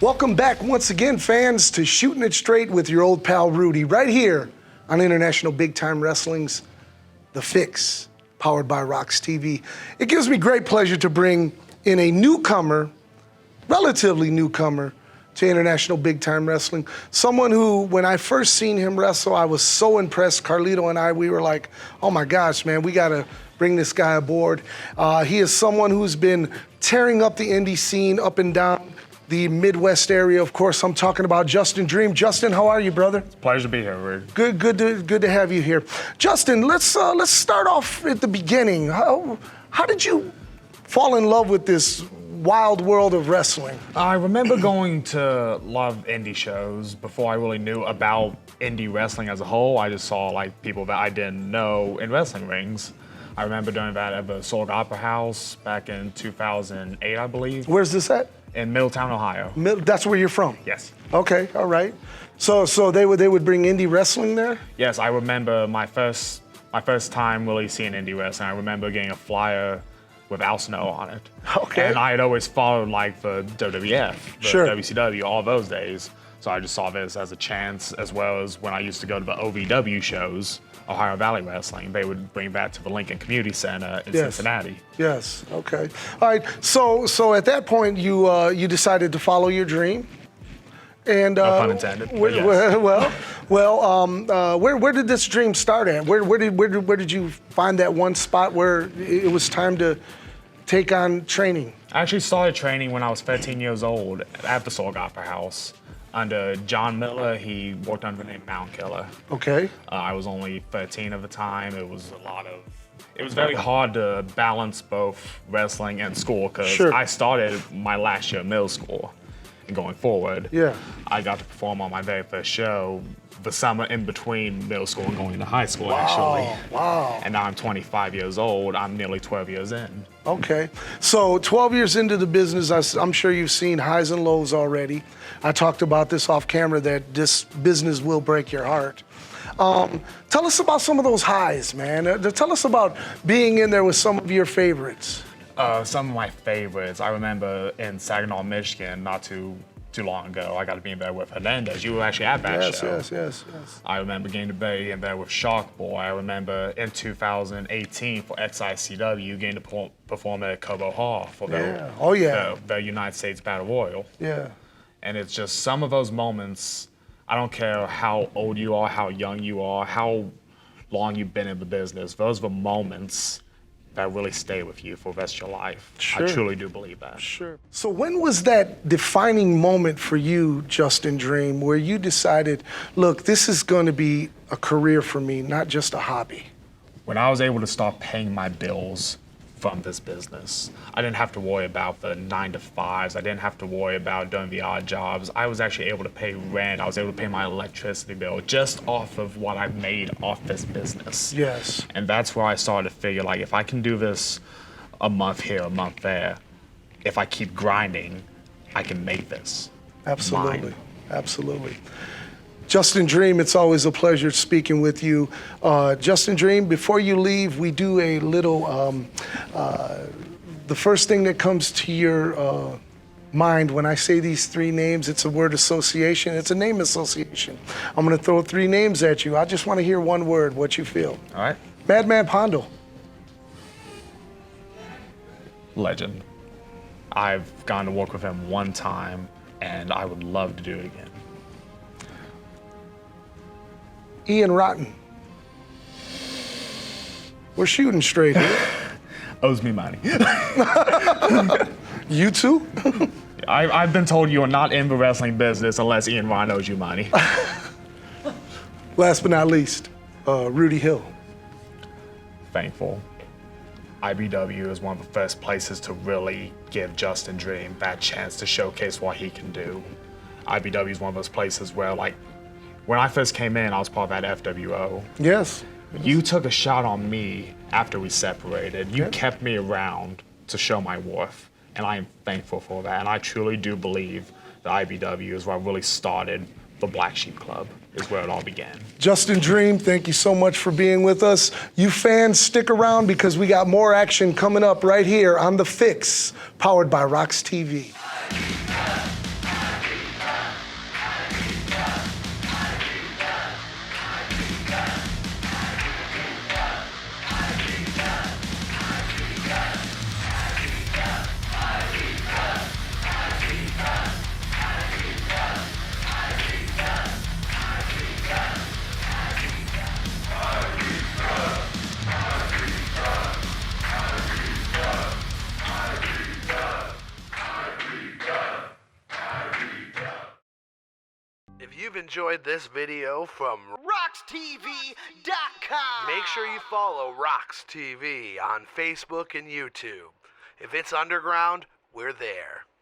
Welcome back once again, fans, to Shooting It Straight with your old pal Rudy, right here on International Big Time Wrestling's The Fix, powered by RoX-TV. It gives me great pleasure to bring in a newcomer, relatively newcomer, to International Big Time Wrestling. Someone who, when I first seen him wrestle, I was so impressed. Carlito and I, we were like, oh my gosh, man, we gotta bring this guy aboard. He is someone who's been tearing up the indie scene up and down the Midwest area. Of course, I'm talking about Justin Dream. Justin, how are you, brother? It's a pleasure to be here, Rudy. Good to have you here. Justin, let's start off at the beginning. How did you fall in love with this wild world of wrestling? I remember going to a lot of indie shows before I really knew about indie wrestling as a whole. I just saw like people that I didn't know in wrestling rings. I remember doing that at the Soul Opera House back in 2008, I believe. Where's this at? In Middletown, Ohio. That's where you're from? Yes. Okay, all right. So they would bring indie wrestling there? Yes, I remember my first time really seeing indie wrestling. I remember getting a flyer with Al Snow on it. Okay. And I had always followed like the WWF, the Sure. WCW, all those days. So I just saw this as a chance, as well as when I used to go to the OVW shows, Ohio Valley Wrestling, they would bring that to the Lincoln Community Center in Cincinnati. Yes, okay. All right, so at that point, you decided to follow your dream. And, No pun intended, but yes. Where did this dream start at? Where did you find that one spot where it was time to take on training? I actually started training when I was 13 years old at the Soul Opera House. Under John Miller, he worked under the name Mountain Killer. Okay. I was only 13 at the time. It was very hard to balance both wrestling and school because I started my last year of middle school. And going forward, I got to perform on my very first show the summer in between middle school and going into high school, actually. Wow. And now I'm 25 years old. I'm nearly 12 years in. Okay. So 12 years into the business, I'm sure you've seen highs and lows already. I talked about this off camera, that this business will break your heart. Tell us about some of those highs, man. Tell us about being in there with some of your favorites. Some of my favorites, I remember in Saginaw, Michigan, not too long ago, I got to be in there with Hernandez. You were actually at that show. Yes. I remember getting to be in there with Shark Boy. I remember in 2018 for XICW, getting to perform at Cobo Hall for the United States Battle Royal. Yeah. And it's just some of those moments, I don't care how old you are, how young you are, how long you've been in the business, those are the moments that really stay with you for the rest of your life. Sure. I truly do believe that. Sure. So when was that defining moment for you, Justin Dream, where you decided, look, this is going to be a career for me, not just a hobby? When I was able to start paying my bills from this business, I didn't have to worry about the 9-to-5s. I didn't have to worry about doing the odd jobs. I was actually able to pay rent. I was able to pay my electricity bill just off of what I made off this business. Yes. And that's where I started to figure, like, if I can do this a month here, a month there, if I keep grinding, I can make this Absolutely. mine. Absolutely. Justin Dream, it's always a pleasure speaking with you. Justin Dream, before you leave, we do a little, the first thing that comes to your mind when I say these three names, it's a word association, it's a name association. I'm gonna throw three names at you. I just wanna hear one word, what you feel. All right. Madman Pondo. Legend. I've gone to work with him one time, and I would love to do it again. Ian Rotten. We're shooting straight here. Owes me money. You too? I've been told you are not in the wrestling business unless Ian Rotten owes you money. Last but not least, Rudy Hill. Thankful. IBW is one of the first places to really give Justin Dream that chance to showcase what he can do. IBW is one of those places where, like, when I first came in, I was part of that FWO. Yes. You took a shot on me after we separated. You kept me around to show my worth, and I am thankful for that. And I truly do believe that IBW is where I really started the Black Sheep Club, is where it all began. Justin Dream, thank you so much for being with us. You fans, stick around because we got more action coming up right here on The Fix, powered by RoX-TV. If you've enjoyed this video from RoX-TV.com, make sure you follow RoX-TV on Facebook and YouTube. If it's underground, we're there.